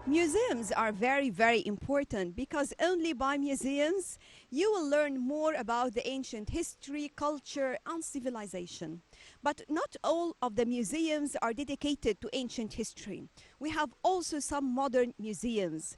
Museums are very, very important because only by museums you will learn more about the ancient history, culture, and civilization. But not all of the museums are dedicated to ancient history. We have also some modern museums.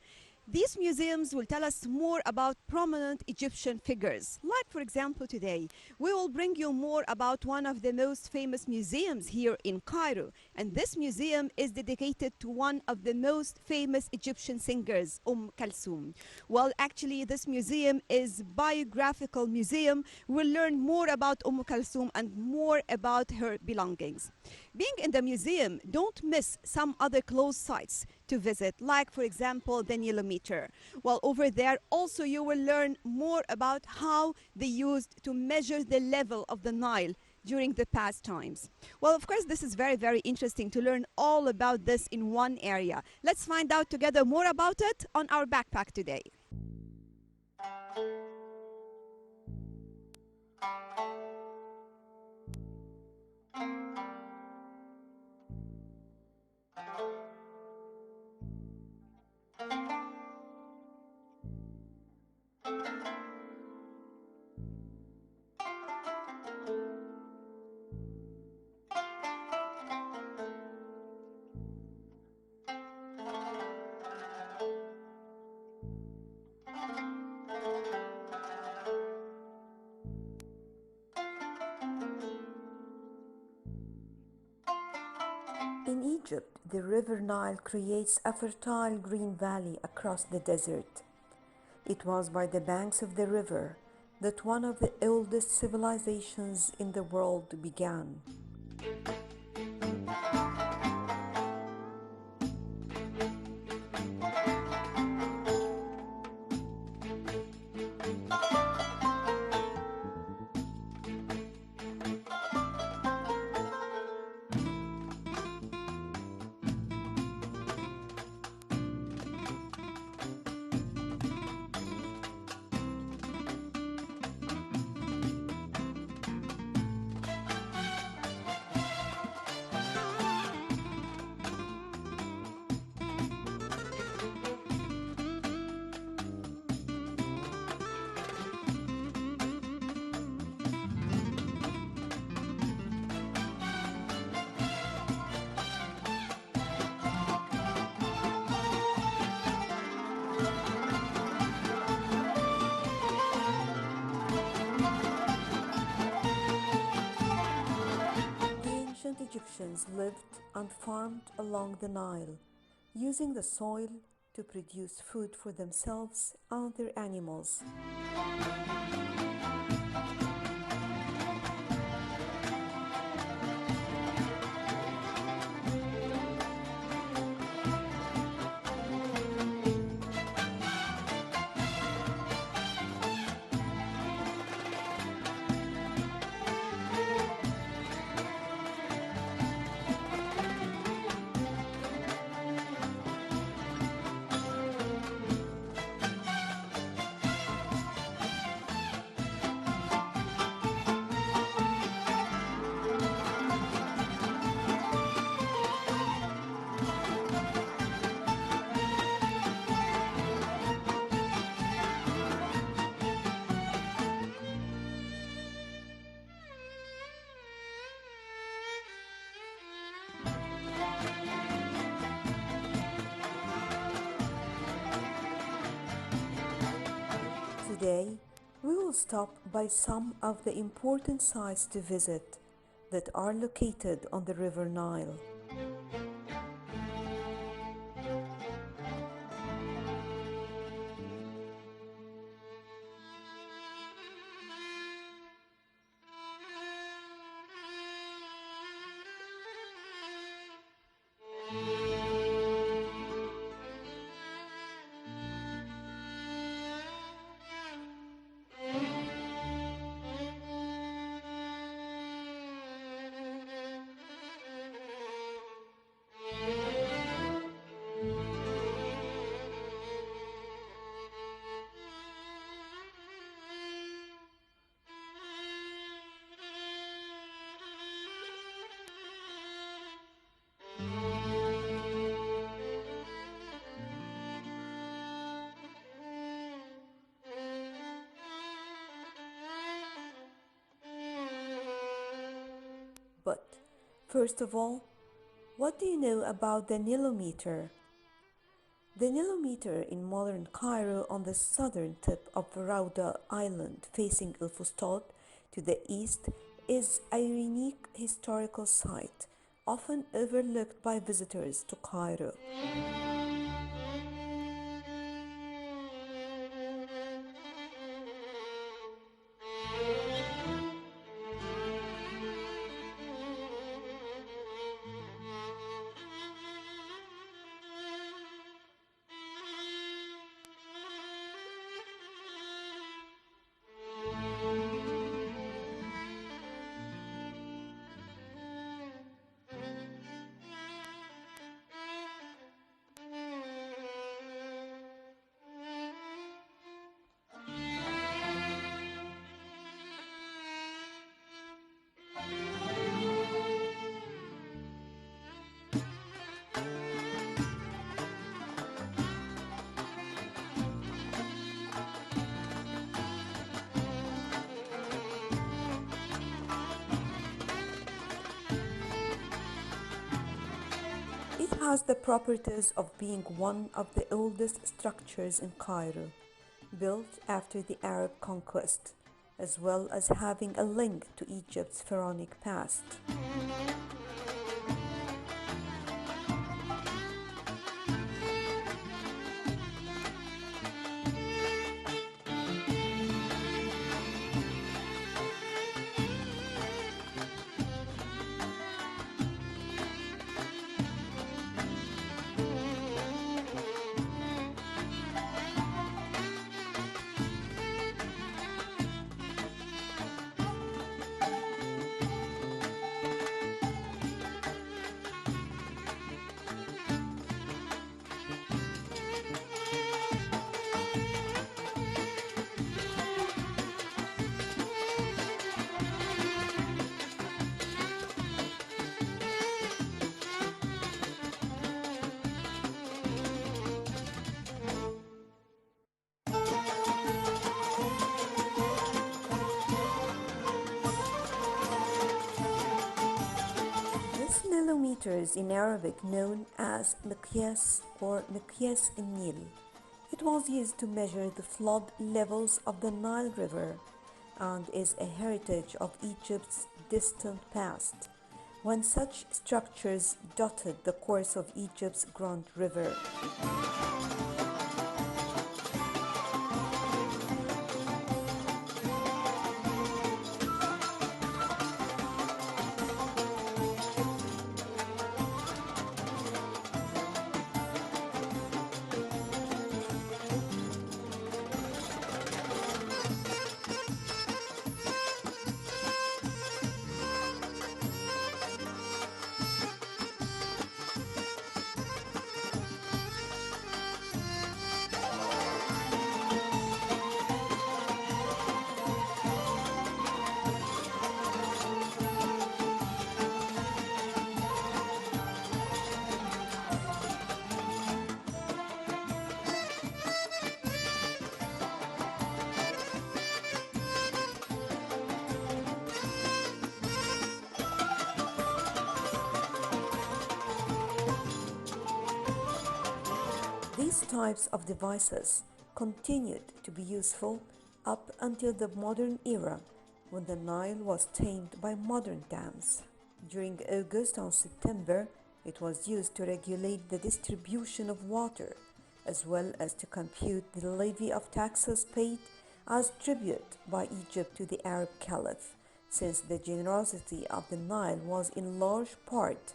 These museums will tell us more about prominent Egyptian figures. Like, for example, today, we will bring you more about one of the most famous museums here in Cairo. And this museum is dedicated to one of the most famous Egyptian singers, Kulthum. Well, actually, this museum is biographical museum. We'll learn more about Kulthum and more about her belongings. Being in the museum, don't miss some other close sites to visit, like, for example, the Nilometer. Well, over there also you will learn more about how they used to measure the level of the Nile during the past times. Well, of course, this is very, very interesting to learn all about this in one area. Let's find out together more about it on our backpack today. In Egypt, the river Nile creates a fertile green valley across the desert. It was by the banks of the river that one of the oldest civilizations in the world began. The ancient Egyptians lived and farmed along the Nile, using the soil to produce food for themselves and their animals. Today, we will stop by some of the important sites to visit that are located on the River Nile. First of all, what do you know about the Nilometer? The Nilometer in modern Cairo on the southern tip of Rauda Island facing El Fustat to the east is a unique historical site often overlooked by visitors to Cairo. It has the properties of being one of the oldest structures in Cairo, built after the Arab conquest, as well as having a link to Egypt's pharaonic past. This millimeter is in Arabic known as miqyas or miqyas Nil. It was used to measure the flood levels of the Nile River and is a heritage of Egypt's distant past, when such structures dotted the course of Egypt's Grand River. These types of devices continued to be useful up until the modern era when the Nile was tamed by modern dams. During August and September, it was used to regulate the distribution of water as well as to compute the levy of taxes paid as tribute by Egypt to the Arab Caliph, since the generosity of the Nile was in large part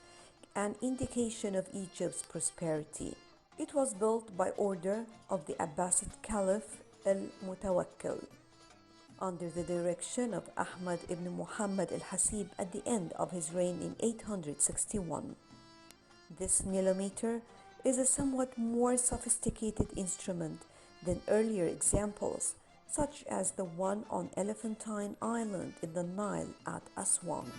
an indication of Egypt's prosperity. It was built by order of the Abbasid Caliph al-Mutawakkil under the direction of Ahmad ibn Muhammad al-Hasib at the end of his reign in 861. This Nilometer is a somewhat more sophisticated instrument than earlier examples, such as the one on Elephantine Island in the Nile at Aswan.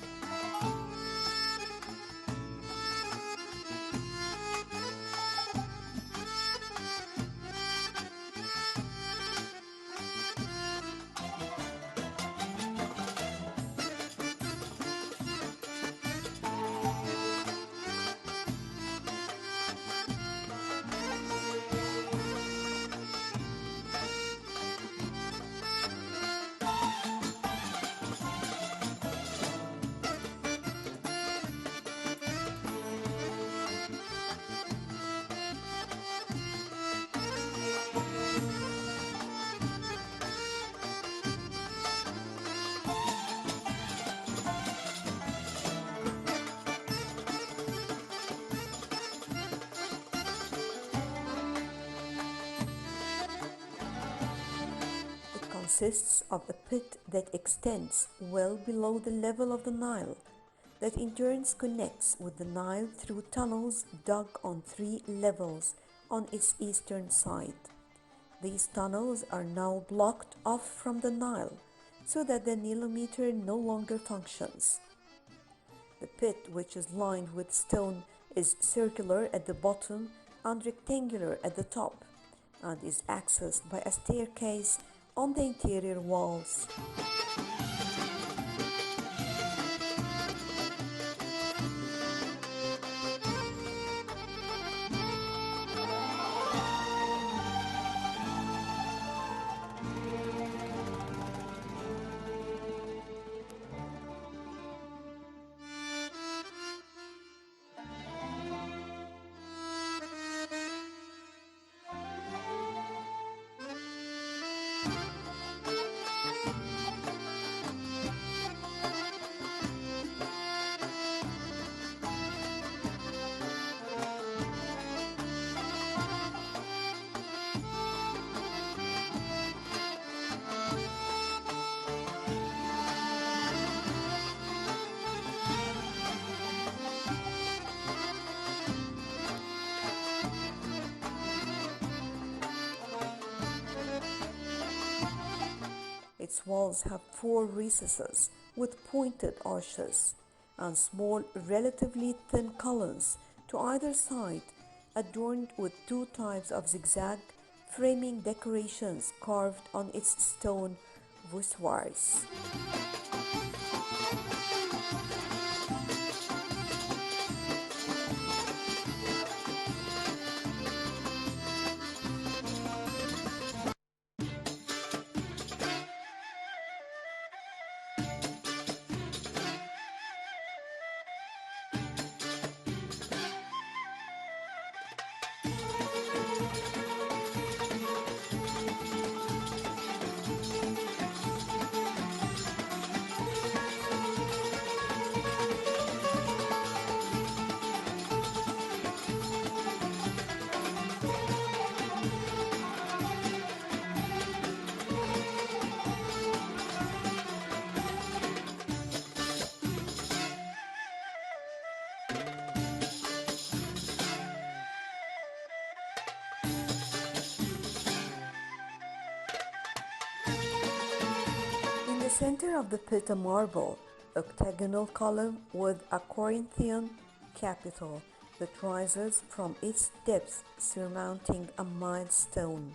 consists of a pit that extends well below the level of the Nile, that in turn connects with the Nile through tunnels dug on 3 levels on its eastern side. These tunnels are now blocked off from the Nile so that the Nilometer no longer functions. The pit, which is lined with stone, is circular at the bottom and rectangular at the top, and is accessed by a staircase on the interior walls. Its walls have 4 recesses with pointed arches and small, relatively thin columns to either side, adorned with 2 types of zigzag framing decorations carved on its stone voussoirs. In the center of the pit, a marble octagonal column with a Corinthian capital that rises from its depths, surmounting a milestone.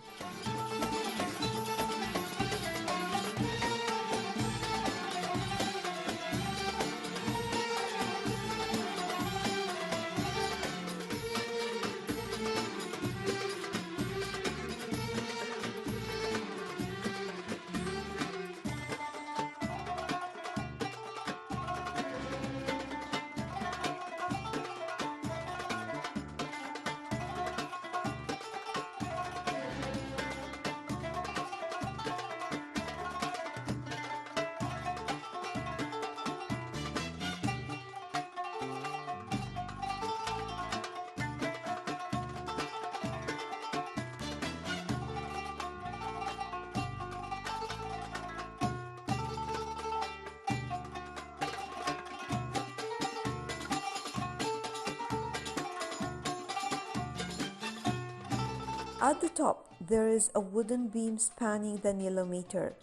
At the top, there is a wooden beam spanning the Nilometer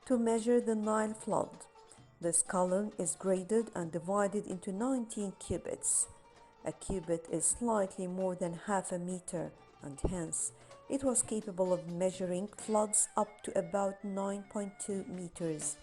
to measure the Nile flood. This column is graded and divided into 19 cubits. A cubit is slightly more than half a meter, and hence it was capable of measuring floods up to about 9.2 meters.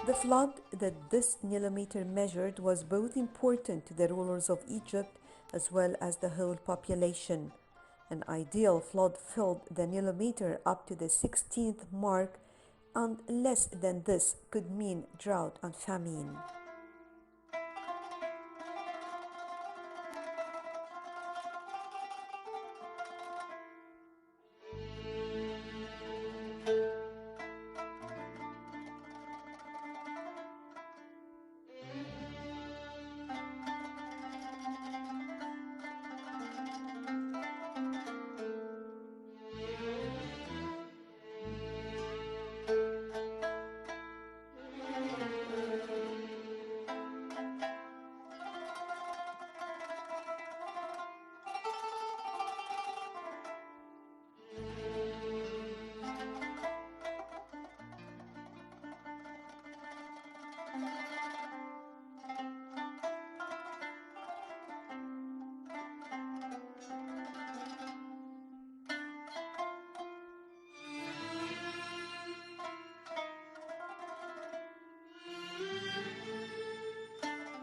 The flood that this Nilometer measured was both important to the rulers of Egypt as well as the whole population. An ideal flood filled the Nilometer up to the 16th mark, and less than this could mean drought and famine.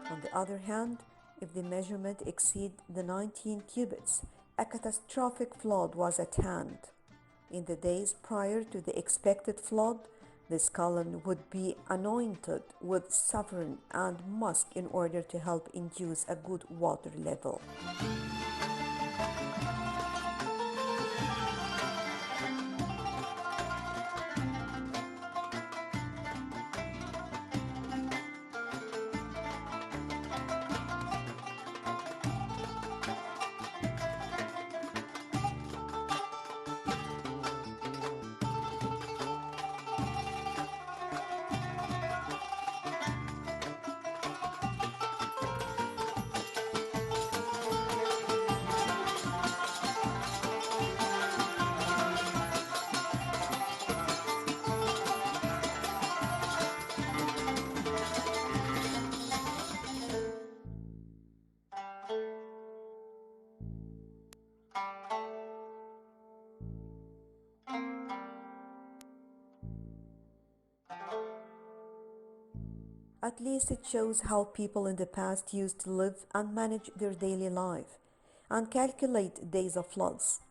On the other hand, if the measurement exceeded the 19 cubits, a catastrophic flood was at hand. In the days prior to the expected flood, this column would be anointed with saffron and musk in order to help induce a good water level. At least it shows how people in the past used to live and manage their daily life and calculate days of floods.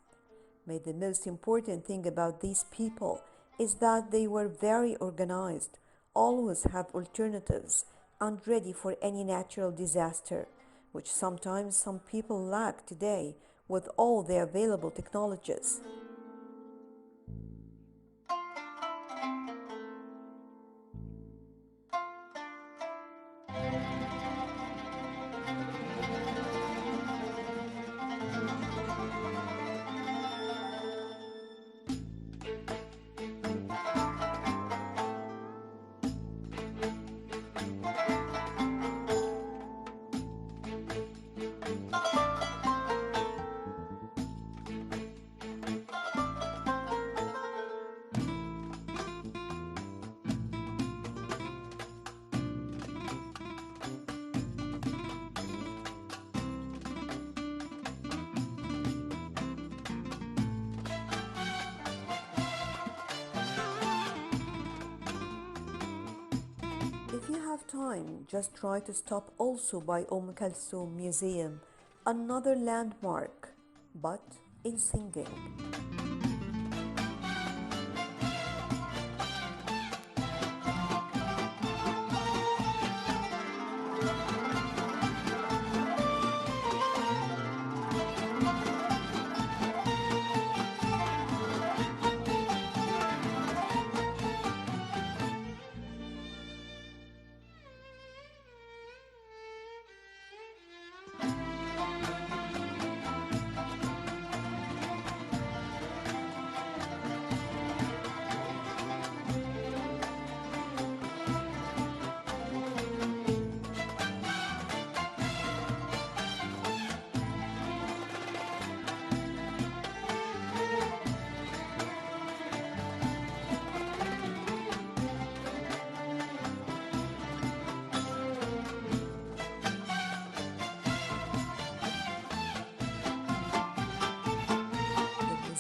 But the most important thing about these people is that they were very organized, always have alternatives, and ready for any natural disaster, which sometimes some people lack today with all the available technologies. If you have time, just try to stop also by Kulthum Museum, another landmark, but in singing.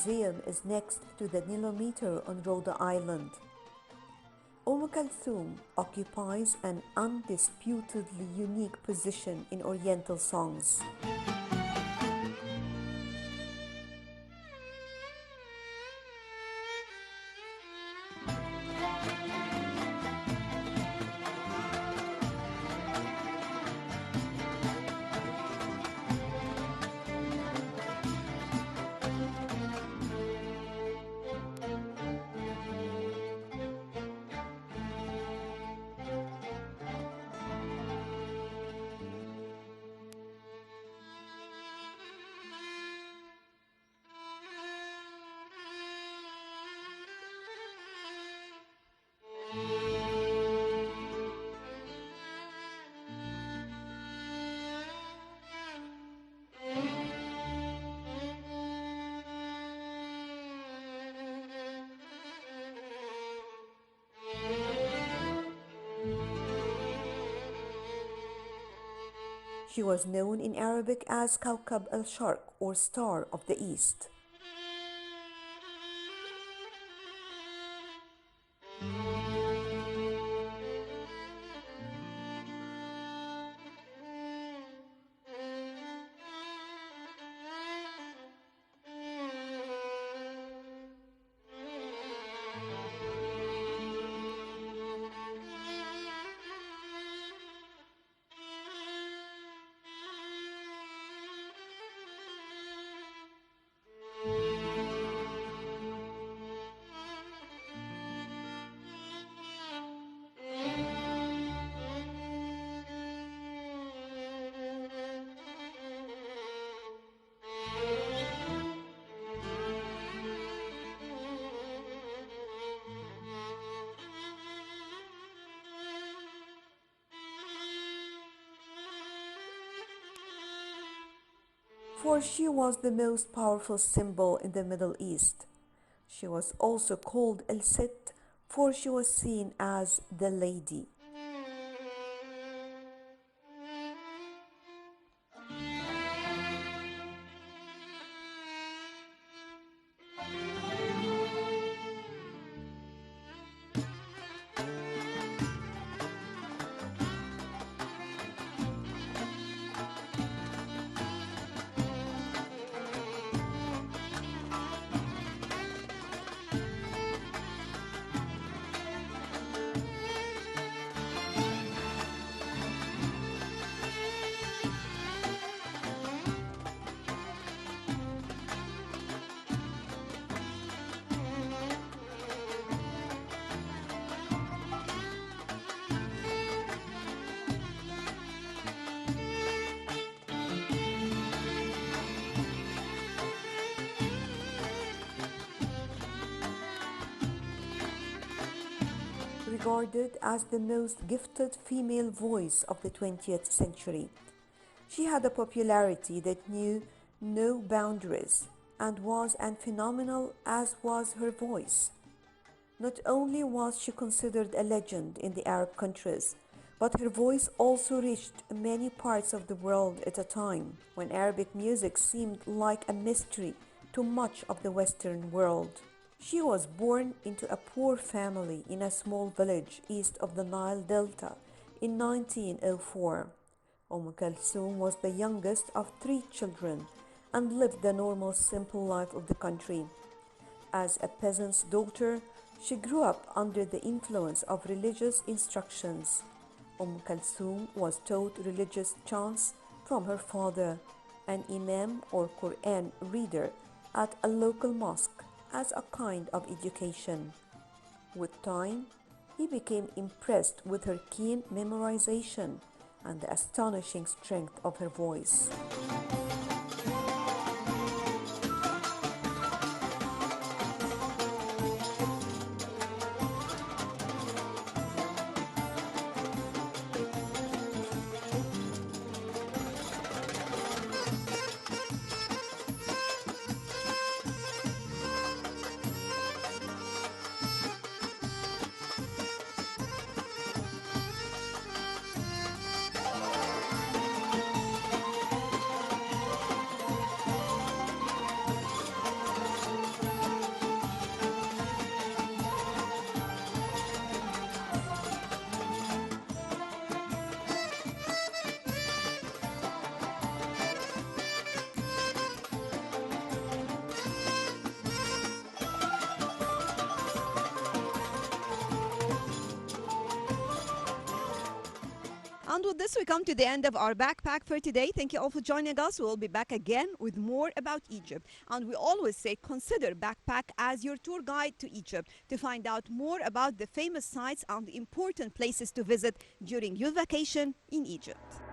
The museum is next to the Nilometer on Rhode Island. Kulthum occupies an undisputedly unique position in Oriental songs. She was known in Arabic as Kawkab al-Sharq or Star of the East. For she was the most powerful symbol in the Middle East. She was also called El-Sit, for she was seen as the lady. Regarded as the most gifted female voice of the 20th century. She had a popularity that knew no boundaries and was as phenomenal as was her voice. Not only was she considered a legend in the Arab countries, but her voice also reached many parts of the world at a time when Arabic music seemed like a mystery to much of the Western world. She was born into a poor family in a small village east of the Nile Delta in 1904. Kulthum was the youngest of three children and lived the normal, simple life of the country. As a peasant's daughter, she grew up under the influence of religious instructions. Kulthum was taught religious chants from her father, an imam or Quran reader at a local mosque, as a kind of education. With time, he became impressed with her keen memorization and the astonishing strength of her voice. And with this, we come to the end of our backpack for today. Thank you all for joining us. We'll be back again with more about Egypt. And we always say consider Backpack as your tour guide to Egypt to find out more about the famous sites and the important places to visit during your vacation in Egypt.